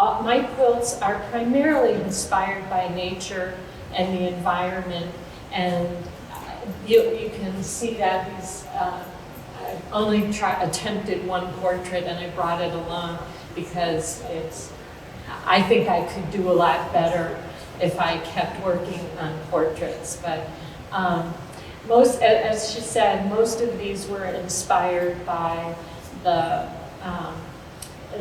My quilts are primarily inspired by nature and the environment, and you can see that I only attempted one portrait, and I brought it along because I think I could do a lot better if I kept working on portraits. But as she said, most of these were inspired by the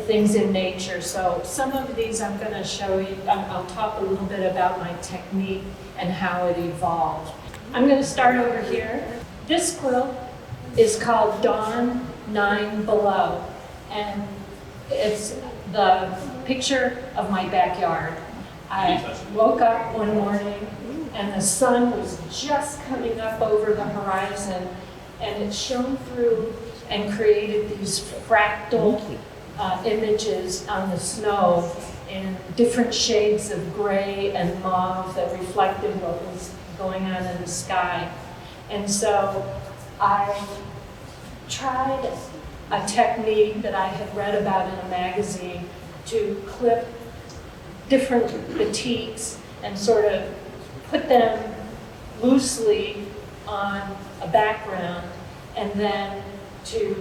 things in nature. So some of these I'm going to show you. I'll talk a little bit about my technique and how it evolved. I'm going to start over here. This quilt is called Dawn 9 Below, and it's the picture of my backyard. I woke up one morning and the sun was just coming up over the horizon, and it shone through and created these fractal images on the snow in different shades of gray and mauve that reflected what was going on in the sky. And so I tried a technique that I had read about in a magazine to clip different batiks and sort of put them loosely on a background, and then to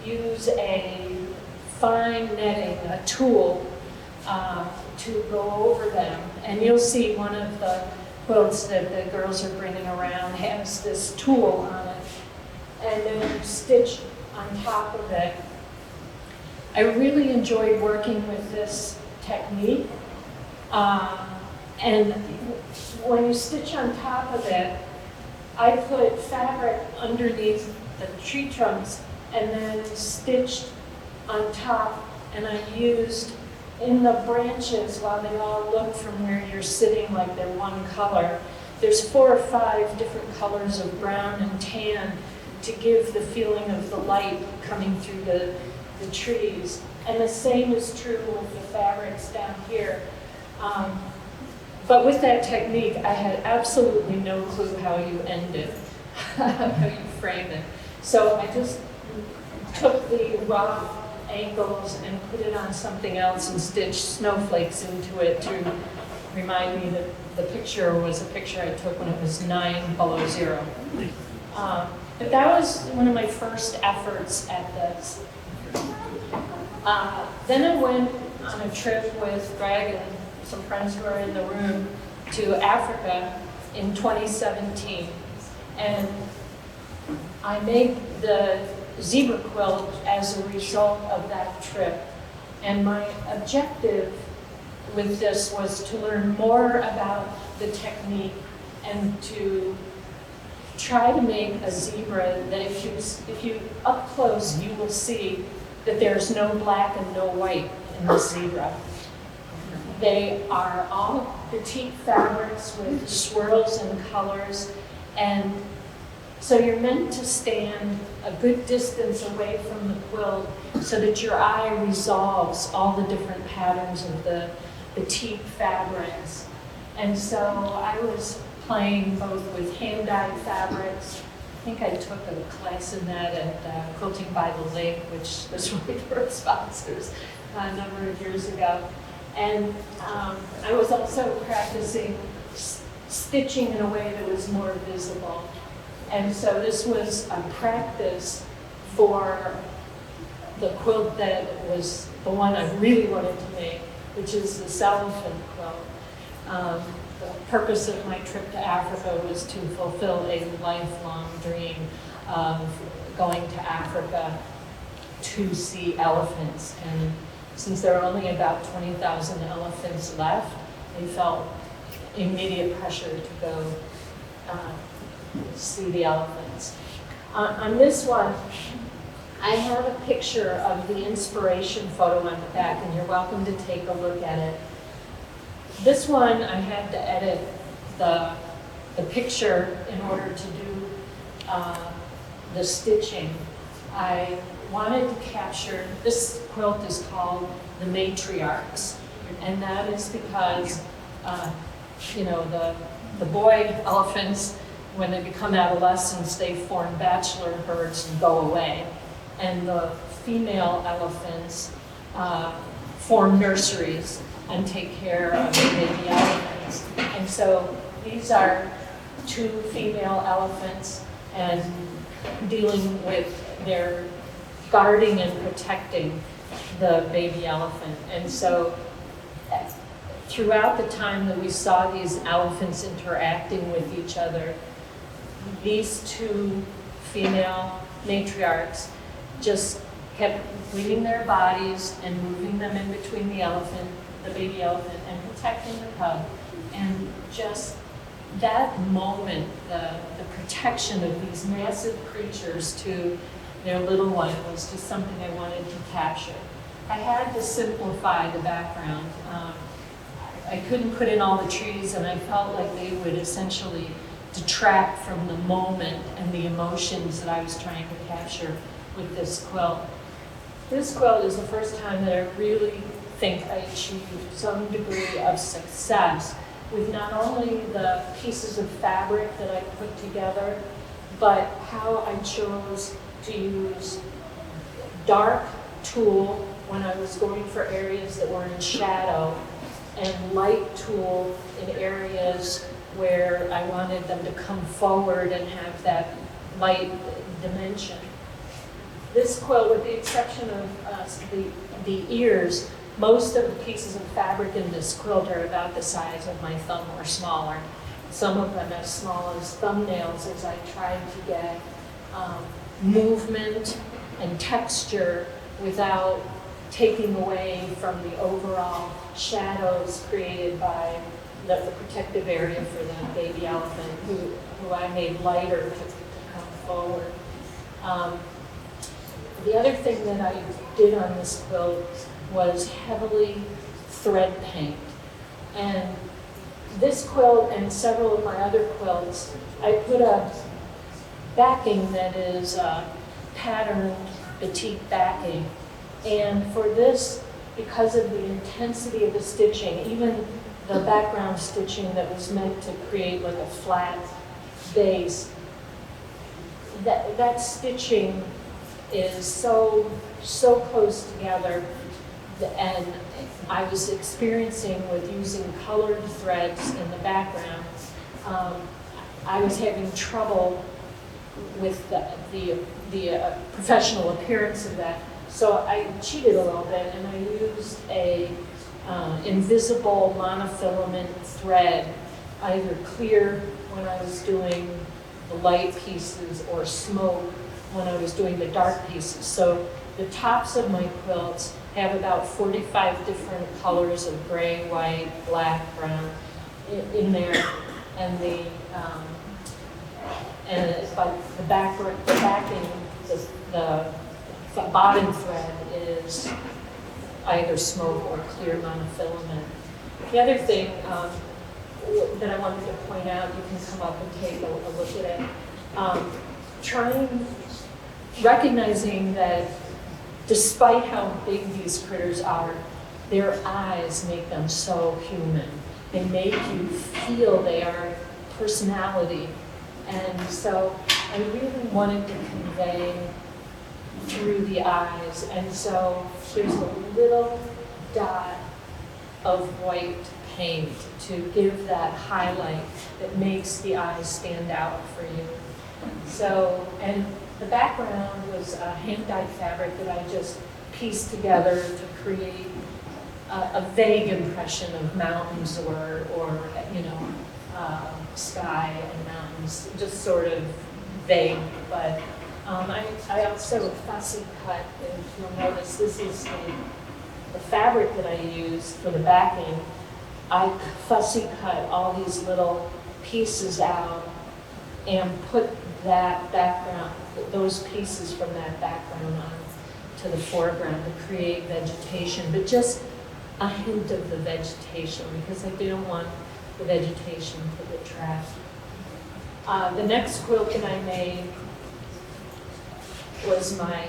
use a fine netting, a tool, to go over them. And you'll see one of the quilts that the girls are bringing around has this tool on it, and then you stitch on top of it. I really enjoyed working with this technique. And when you stitch on top of it, I put fabric underneath the tree trunks and then stitched on top, and I used in the branches, while they all look from where you're sitting like they're one color, there's 4 or 5 different colors of brown and tan to give the feeling of the light coming through the trees. And the same is true with the fabrics down here. But with that technique, I had absolutely no clue how you end it, how you frame it. So I just took the rough angles and put it on something else and stitched snowflakes into it to remind me that the picture was a picture I took when it was 9 below 0. But that was one of my first efforts at this. Then I went on a trip with Greg and some friends who are in the room to Africa in 2017. And I made the zebra quilt as a result of that trip. And my objective with this was to learn more about the technique and to try to make a zebra that if you up close, you will see that there's no black and no white in the zebra. They are all petite fabrics with swirls and colors, and so you're meant to stand a good distance away from the quilt so that your eye resolves all the different patterns of the petite fabrics. And so I was playing both with hand-dyed fabrics. I think I took a class in that at Quilting by the Lake, which was one of our sponsors a number of years ago. And I was also practicing stitching in a way that was more visible. And so this was a practice for the quilt that was the one I really wanted to make, which is this elephant quilt. The purpose of my trip to Africa was to fulfill a lifelong dream of going to Africa to see elephants. And since there are only about 20,000 elephants left, they felt immediate pressure to go see the elephants. On this one, I have a picture of the inspiration photo on the back, and you're welcome to take a look at it. This one, I had to edit the picture in order to do the stitching. I wanted to capture, this quilt is called the matriarchs, and that is because, the boy elephants, when they become adolescents, they form bachelor herds and go away. And the female elephants form nurseries and take care of the baby elephants. And so these are 2 female elephants and dealing with their guarding and protecting the baby elephant. And so throughout the time that we saw these elephants interacting with each other, these 2 female matriarchs just kept leaving their bodies and moving them in between the elephant, the baby elephant, and protecting the cub. And just that moment, the protection of these massive creatures to their little one was just something I wanted to capture. I had to simplify the background. I couldn't put in all the trees, and I felt like they would essentially detract from the moment and the emotions that I was trying to capture with this quilt. This quilt is the first time that I really think I achieved some degree of success with not only the pieces of fabric that I put together, but how I chose to use dark tulle when I was going for areas that were in shadow, and light tulle in areas where I wanted them to come forward and have that light dimension. This quilt, with the exception of the ears, most of the pieces of fabric in this quilt are about the size of my thumb or smaller. Some of them as small as thumbnails, as I tried to get movement and texture without taking away from the overall shadows created by the protective area for the baby elephant, who I made lighter to come forward. The other thing that I did on this quilt was heavily thread paint. And this quilt and several of my other quilts, I put a backing that is patterned batik backing. And for this, because of the intensity of the stitching, even the background stitching that was meant to create like a flat base, that stitching is so close together, and I was experiencing with using colored threads in the background, I was having trouble with the professional appearance of that. So I cheated a little bit, and I used a invisible monofilament thread, either clear when I was doing the light pieces or smoke when I was doing the dark pieces. So the tops of my quilts have about 45 different colors of gray, white, black, brown in there, and the backing, the bottom thread is either smoke or clear monofilament. The other thing that I wanted to point out, you can come up and take a look at it. Recognizing that despite how big these critters are, their eyes make them so human. They make you feel they are personality. And so I really wanted to convey through the eyes. And so there's a little dot of white paint to give that highlight that makes the eyes stand out for you. So, and the background was a hand-dyed fabric that I just pieced together to create a vague impression of mountains or sky and mountains, just sort of vague. But I also fussy cut, and you'll notice this is the fabric that I used for the backing. I fussy cut all these little pieces out and put that background, those pieces from that background on to the foreground to create vegetation, but just a hint of the vegetation, because I didn't want the vegetation to detract. The next quilt that I made was my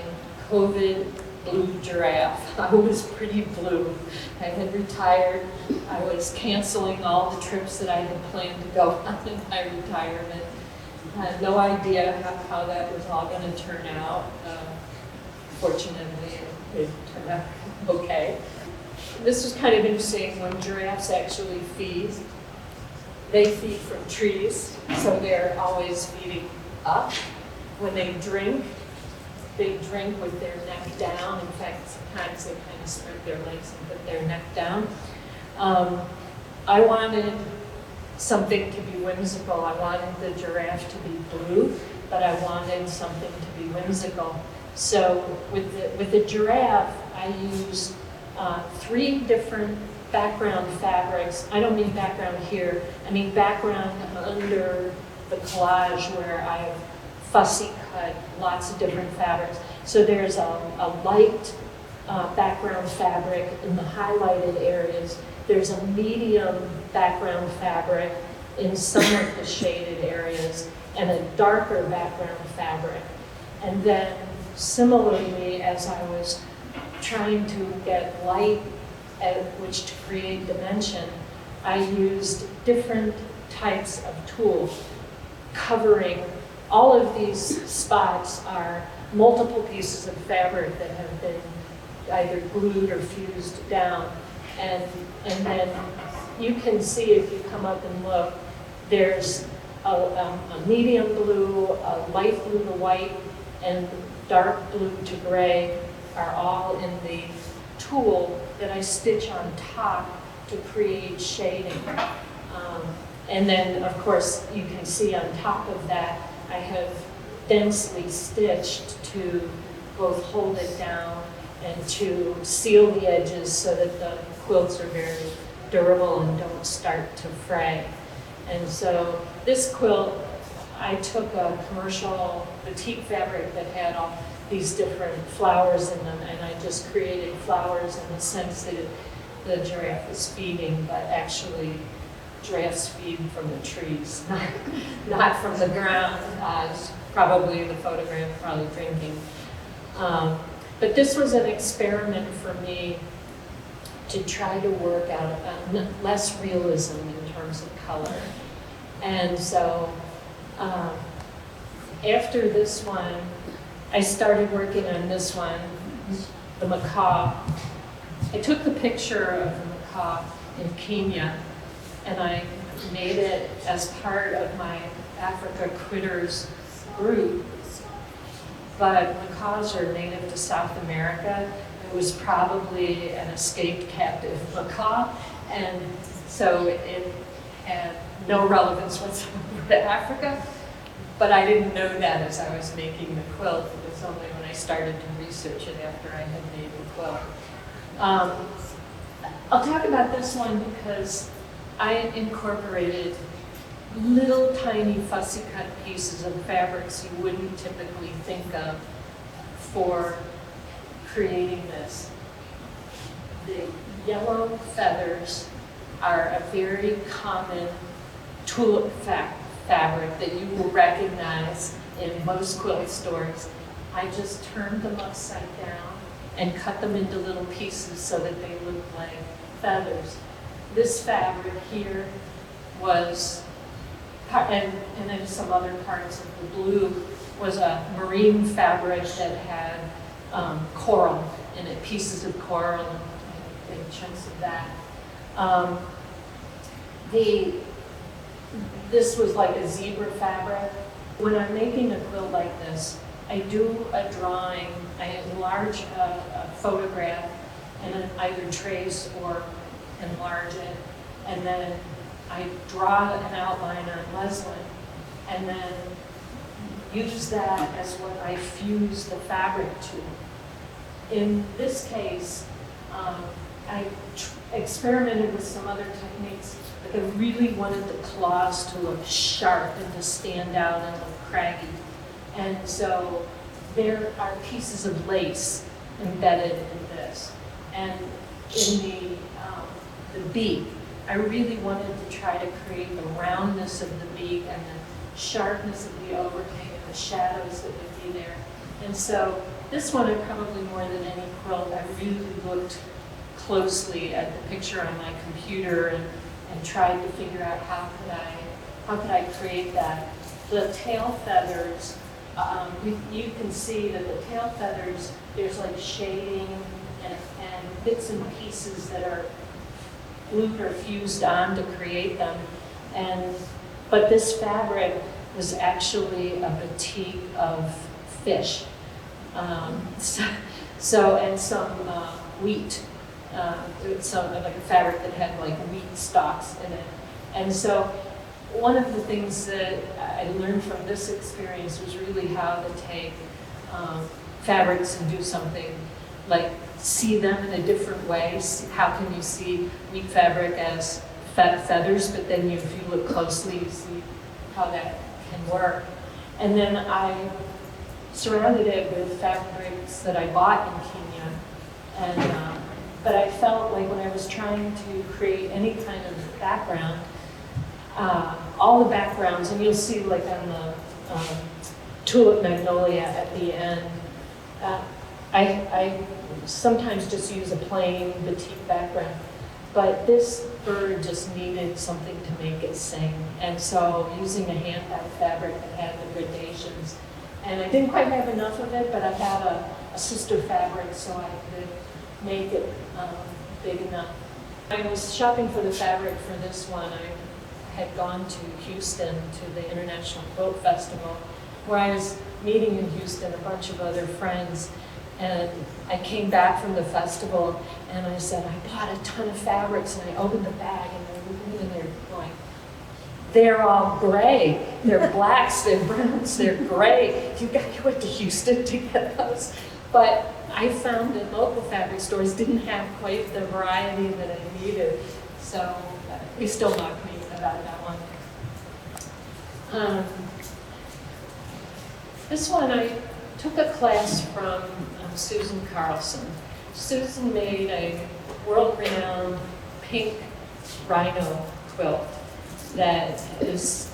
COVID blue giraffe. I was pretty blue. I had retired. I was canceling all the trips that I had planned to go on in my retirement. I had no idea how that was all going to turn out. Fortunately, it turned out okay. this was kind of interesting when giraffes actually feed. They feed from trees, so they're always feeding up. When they drink with their neck down. In fact, sometimes they kind of spread their legs and put their neck down. I wanted something to be whimsical. I wanted the giraffe to be blue, but I wanted something to be whimsical. So with the giraffe, I used 3 different background fabrics. I don't mean background here, I mean background under the collage where I've fussy cut lots of different fabrics. So there's a light background fabric in the highlighted areas. There's a medium background fabric in some of the shaded areas, and a darker background fabric. And then similarly, as I was trying to get light at which to create dimension, I used different types of tools covering all of these spots are multiple pieces of fabric that have been either glued or fused down. And then you can see if you come up and look, there's a medium blue, a light blue to white, and dark blue to gray are all in the tool that I stitch on top to create shading. And then, of course, you can see on top of that, I have densely stitched to both hold it down and to seal the edges so that the quilts are very durable and don't start to fray. And so this quilt, I took a commercial batik fabric that had all these different flowers in them, and I just created flowers in the sense that the giraffe is feeding, but actually giraffes feed from the trees, not from the ground, as probably in the photograph, probably drinking. But this was an experiment for me to try to work out less realism in terms of color. And so after this one, I started working on this one, the macaw. I took the picture of the macaw in Kenya, and I made it as part of my Africa Critters group. But macaws are native to South America. It was probably an escaped captive macaw, and so it had no relevance whatsoever to Africa. But I didn't know that as I was making the quilt. It was only when I started to research it after I had made the quilt. I'll talk about this one because I incorporated little tiny fussy cut pieces of fabrics you wouldn't typically think of for creating this. The yellow feathers are a very common tulip fabric that you will recognize in most quilt stores. I just turned them upside down and cut them into little pieces so that they look like feathers. This fabric here was, and then some other parts of the blue, was a marine fabric that had coral in it, pieces of coral and big chunks of that. This was like a zebra fabric. When I'm making a quilt like this, I do a drawing, I enlarge a photograph and then either trace or enlarge it, and then I draw an outline on muslin and then use that as what I fuse the fabric to. In this case, I experimented with some other techniques, but I really wanted the claws to look sharp and to stand out and look craggy. And so there are pieces of lace embedded in this. And in the beak, I really wanted to try to create the roundness of the beak and the sharpness of the overhang and the shadows that would be there. And so this one, I probably more than any quilt, I really looked closely at the picture on my computer and tried to figure out how could I create that. The tail feathers, you can see that the tail feathers, there's like shading and and bits and pieces that are glued or fused on to create them. But this fabric was actually a batik of fish. And some wheat. It's like a fabric that had like wheat stalks in it. And so one of the things that I learned from this experience was really how to take fabrics and do something like see them in a different way. How can you see wheat fabric as feathers, but then if you look closely, you see how that can work. And then I surrounded it with fabrics that I bought in Kenya. But I felt like when I was trying to create any kind of background, all the backgrounds, and you'll see like on the tulip magnolia at the end, I sometimes just use a plain batik background, but this bird just needed something to make it sing. And so using a hand-dyed fabric that had the gradations, and I didn't quite have enough of it, but I had a sister fabric so I could make it big enough. I was shopping for the fabric for this one. I had gone to Houston to the International Quilt Festival, where I was meeting in Houston a bunch of other friends, and I came back from the festival and I said, I bought a ton of fabrics, and I opened the bag and they're going, they're all gray. They're blacks, they're browns, they're gray. You went to Houston to get those. But I found that local fabric stores didn't have quite the variety that I needed. So we still knocked me about that one. This one, I took a class from Susan Carlson. Susan made a world-renowned pink rhino quilt that is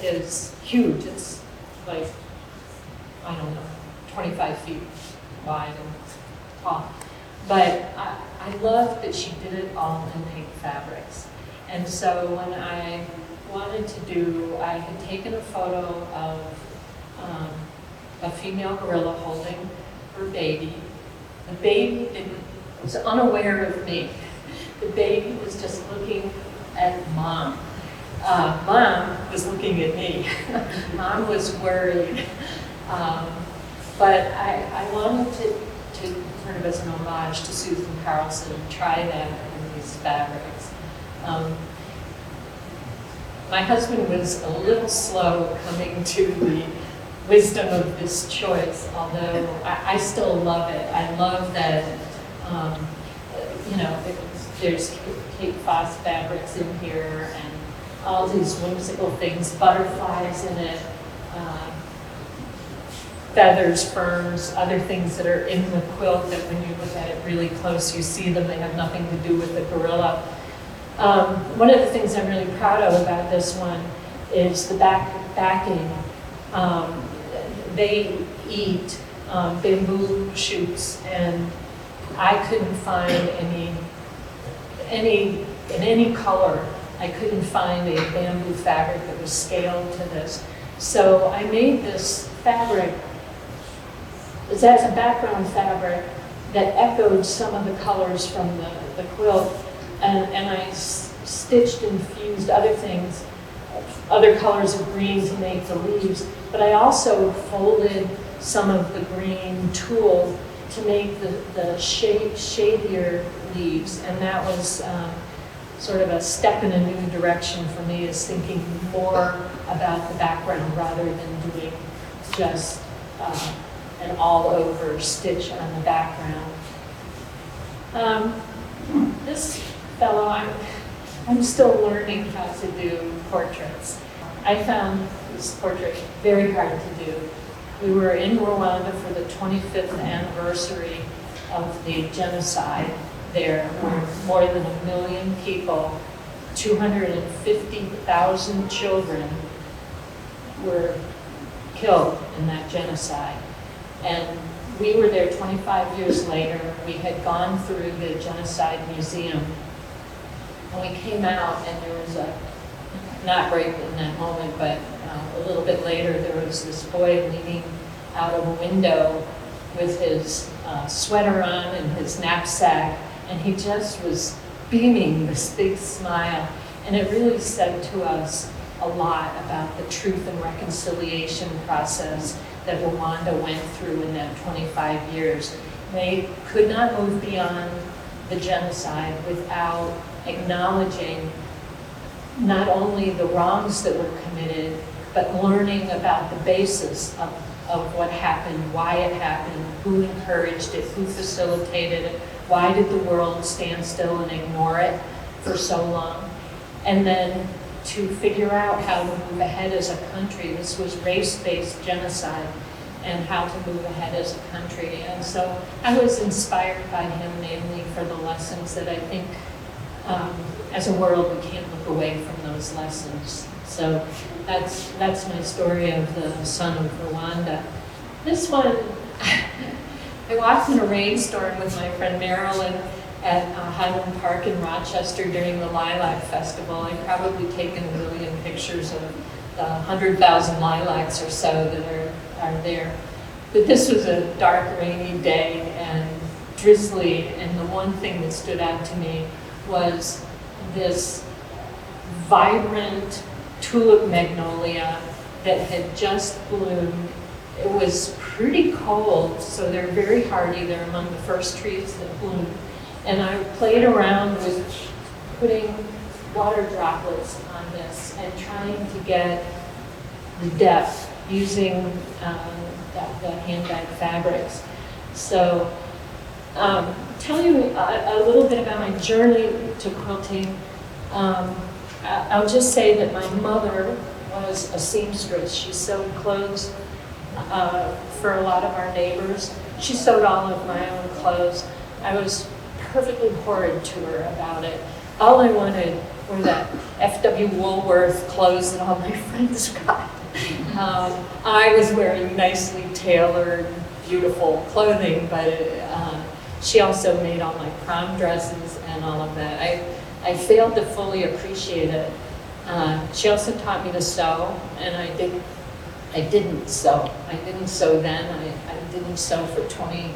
huge. It's like, I don't know, 25 feet wide and tall. But I love that she did it all in pink fabrics. And so when I wanted to do, I had taken a photo of a female gorilla holding her baby. The baby was unaware of me. The baby was just looking at mom. Mom was looking at me. Mom was worried. But I wanted to sort of as an homage to Susan Carlson, try that in these fabrics. My husband was a little slow coming to the wisdom of this choice, although I still love it. I love that, there's Kate Foss fabrics in here and all these whimsical things, butterflies in it, feathers, ferns, other things that are in the quilt that when you look at it really close, you see them. They have nothing to do with the gorilla. One of the things I'm really proud of about this one is the backing. They eat bamboo shoots, and I couldn't find in any color, I couldn't find a bamboo fabric that was scaled to this. So I made this fabric as a background fabric that echoed some of the colors from the quilt, and I stitched and fused other things, other colors of green to make the leaves, but I also folded some of the green tulle to make the shadier leaves, and that was sort of a step in a new direction for me, is thinking more about the background rather than doing just an all-over stitch on the background. This fellow, I'm still learning how to do portraits. I found this portrait very hard to do. We were in Rwanda for the 25th anniversary of the genocide there, where more than 1 million people, 250,000 children were killed in that genocide. And we were there 25 years later. We had gone through the Genocide Museum. And we came out, and there was not right in that moment, but a little bit later, there was this boy leaning out of a window with his sweater on and his knapsack, and he just was beaming this big smile. And it really said to us a lot about the truth and reconciliation process that Rwanda went through in that 25 years. They could not move beyond the genocide without acknowledging not only the wrongs that were committed, but learning about the basis of what happened, why it happened, who encouraged it, who facilitated it, why did the world stand still and ignore it for so long, and then to figure out how to move ahead as a country. This was race-based genocide, and how to move ahead as a country. And so I was inspired by him mainly for the lessons that I think as a world we can't look away from those lessons. So that's my story of the son of Rwanda. This one, I walked in a rainstorm with my friend Marilyn at Highland Park in Rochester during the Lilac Festival. I've probably taken 1 million pictures of the 100,000 lilacs or so that are there. But this was a dark, rainy day and drizzly, and the one thing that stood out to me was this vibrant tulip magnolia that had just bloomed. It was pretty cold, so they're very hardy. They're among the first trees that bloom. And I played around with putting water droplets on this and trying to get the depth using the hand-dyed fabrics. So tell you a little bit about my journey to quilting. I'll just say that my mother was a seamstress. She sewed clothes for a lot of our neighbors. She sewed all of my own clothes. I was perfectly horrid to her about it. All I wanted were that F.W. Woolworth clothes that all my friends got. I was wearing nicely tailored, beautiful clothing, but she also made all my prom dresses and all of that. I failed to fully appreciate it. She also taught me to sew, and I didn't sew. I didn't sew then. I didn't sew for 20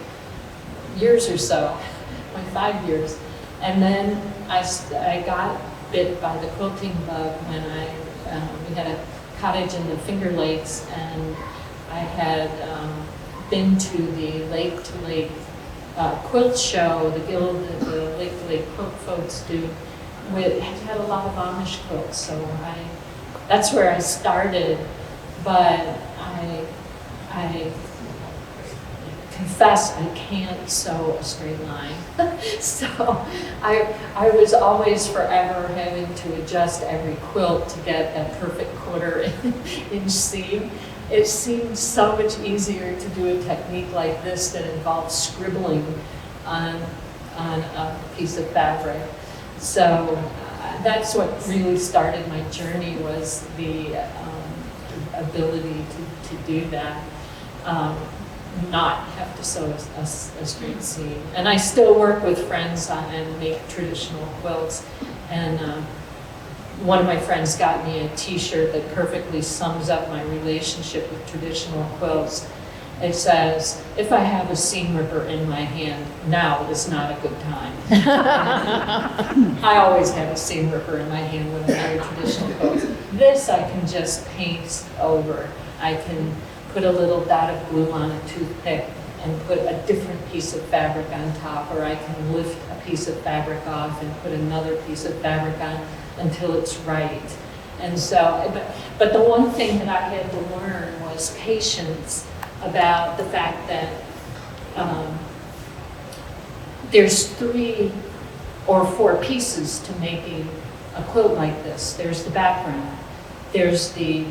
years or so, 25 years. And then I got bit by the quilting bug when we had a cottage in the Finger Lakes, and I had been to the Lake to Lake quilt show, the guild that the Lake to Lake quilt folks do. Had a lot of Amish quilts, so that's where I started. But I confess I can't sew a straight line. So I was always forever having to adjust every quilt to get that perfect 1/4 inch seam. It seemed so much easier to do a technique like this that involves scribbling on a piece of fabric. So that's what really started my journey, was the ability to do that. Not have to sew a straight seam. And I still work with friends and make traditional quilts. And one of my friends got me a t-shirt that perfectly sums up my relationship with traditional quilts. It says, "If I have a seam ripper in my hand, now is not a good time." I always have a seam ripper in my hand when I do traditional quilts. This I can just paint over. I can put a little dot of glue on a toothpick and put a different piece of fabric on top, or I can lift a piece of fabric off and put another piece of fabric on until it's right. And so, but the one thing that I had to learn was patience about the fact that there's 3 or 4 pieces to making a quilt like this. There's the background, there's the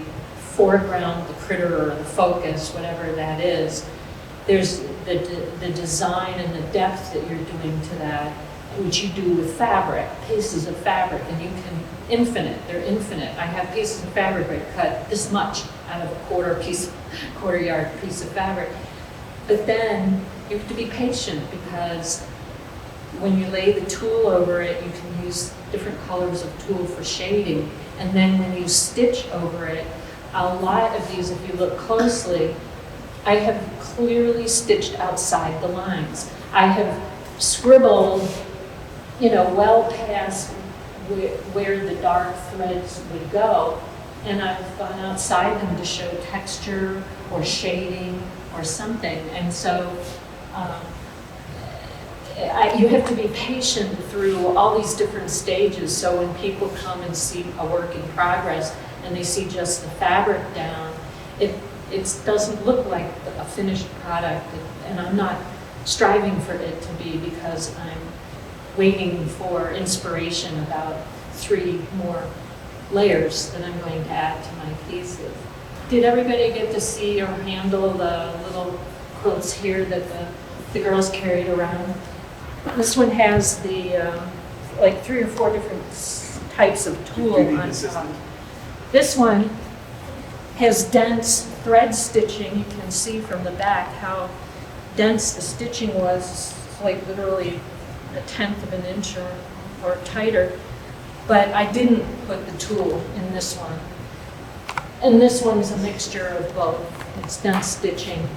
foreground, the critter or the focus, whatever that is. There's the design and the depth that you're doing to that, which you do with fabric, pieces of fabric, and you can they're infinite. I have pieces of fabric I cut this much out of a quarter yard piece of fabric. But then you have to be patient, because when you lay the tool over it, you can use different colors of tool for shading. And then when you stitch over it, a lot of these, if you look closely, I have clearly stitched outside the lines. I have scribbled you know, well past where the dark threads would go. And I've gone outside them to show texture or shading or something. And so you have to be patient through all these different stages. So when people come and see a work in progress and they see just the fabric down, it doesn't look like a finished product. And I'm not striving for it to be, because I'm waiting for inspiration about 3 more layers that I'm going to add to my pieces. Did everybody get to see or handle the little quilts here that the girls carried around? This one has the like 3 or 4 different types of tulle on top. This one has dense thread stitching. You can see from the back how dense the stitching was. It's like literally 1/10 of an inch or tighter. But I didn't put the tulle in this one. And this one's a mixture of both. It's dense stitching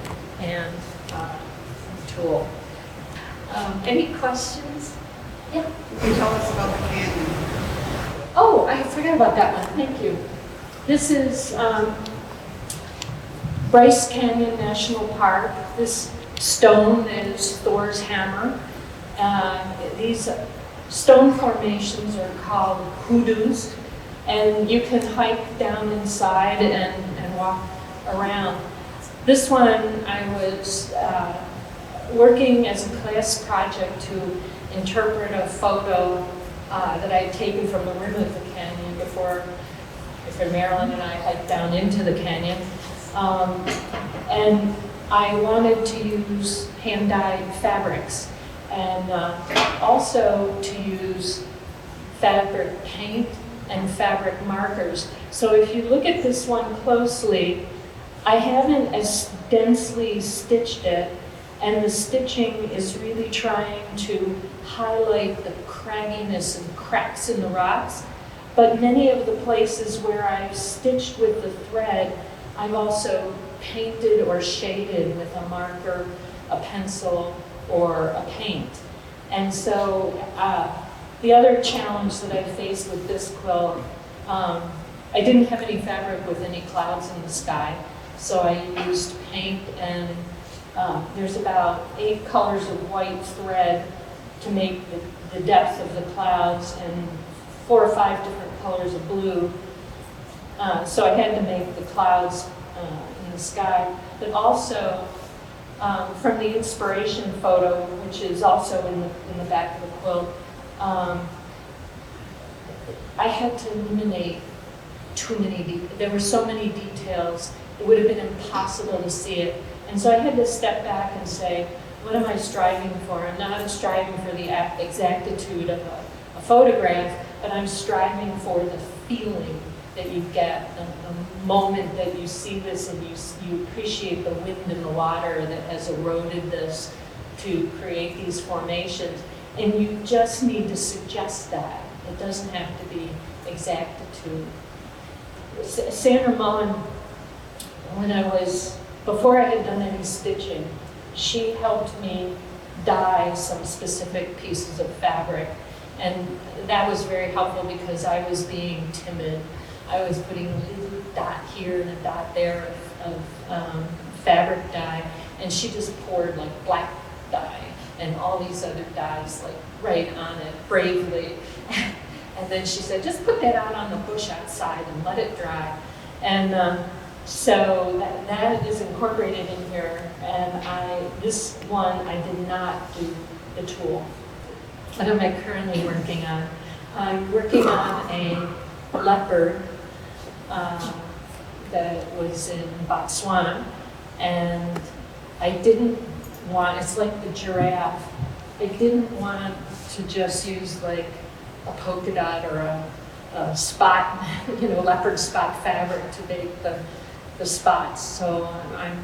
and tulle. Any questions? Yeah? Can you tell us about the canyon? Oh, I forgot about that one. Thank you. This is Bryce Canyon National Park. This stone is Thor's hammer. These stone formations are called hoodoos, and you can hike down inside and walk around. This one I was working as a class project to interpret a photo that I had taken from the rim of the canyon before Marilyn and I hiked down into the canyon. And I wanted to use hand-dyed fabrics, and also to use fabric paint and fabric markers. So if you look at this one closely, I haven't as densely stitched it, and the stitching is really trying to highlight the cragginess and cracks in the rocks. But many of the places where I've stitched with the thread, I've also painted or shaded with a marker, a pencil, or a paint. And so the other challenge that I faced with this quilt, I didn't have any fabric with any clouds in the sky, so I used paint, and there's about 8 colors of white thread to make the depth of the clouds, and 4 or 5 different colors of blue. So I had to make the clouds in the sky, but also from the inspiration photo, which is also in the back of the quilt, I had to eliminate too many there were so many details, it would have been impossible to see it. And so I had to step back and say, what am I striving for? I'm not striving for the exactitude of a photograph, but I'm striving for the feeling that you get, the moment that you see this and you appreciate the wind and the water that has eroded this to create these formations. And you just need to suggest that. It doesn't have to be exactitude. Sandra Mullen, before I had done any stitching, she helped me dye some specific pieces of fabric. And that was very helpful because I was being timid. I was putting a little dot here and a dot there of fabric dye, and she just poured like black dye and all these other dyes like right on it bravely. And then she said, just put that out on the bush outside and let it dry. And so that is incorporated in here. And this one, I did not do the tulle. What am I currently working on? I'm working on a leopard that was in Botswana, and I didn't want, it's like the giraffe, I didn't want to just use like a polka dot or a spot, leopard spot fabric to make the spots. So I'm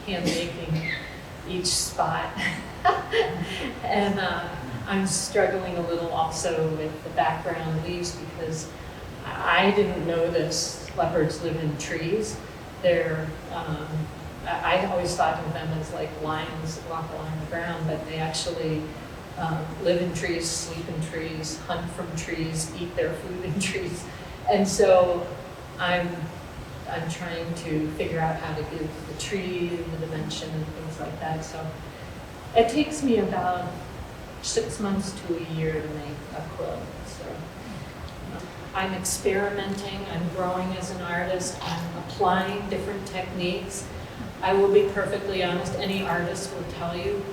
hand making each spot. And I'm struggling a little also with the background leaves because I didn't know this. Leopards live in trees. I always thought of them as like lions that walk along the ground, but they actually live in trees, sleep in trees, hunt from trees, eat their food in trees. And so I'm trying to figure out how to give the tree the dimension and things like that. So it takes me about 6 months to a year to make a quilt. So I'm experimenting, I'm growing as an artist, I'm applying different techniques. I will be perfectly honest, any artist will tell you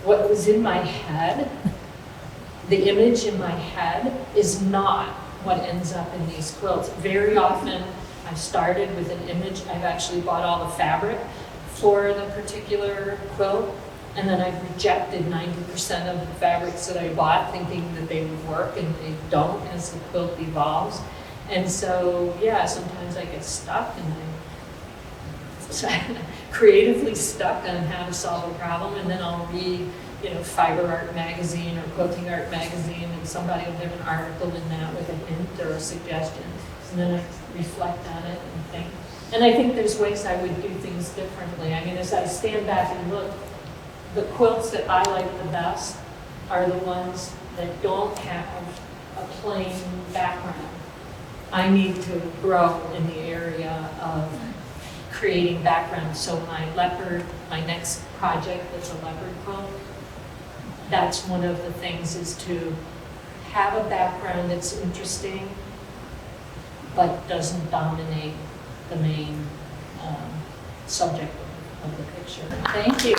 what was in my head, the image in my head is not what ends up in these quilts. Very often I started with an image, I've actually bought all the fabric for the particular quilt, and then I've rejected 90% of the fabrics that I bought thinking that they would work, and they don't as the quilt evolves. And so, yeah, sometimes I get stuck and I'm creatively stuck on how to solve a problem, and then I'll read, Fiber Art magazine or Quilting Art magazine, and somebody will give an article in that with a hint or a suggestion, and then I reflect on it and think. And I think there's ways I would do things differently. I mean, as I stand back and look, the quilts that I like the best are the ones that don't have a plain background. I need to grow in the area of creating background. So my next project that's a leopard quilt, that's one of the things, is to have a background that's interesting but doesn't dominate the main subject of the picture. Thank you.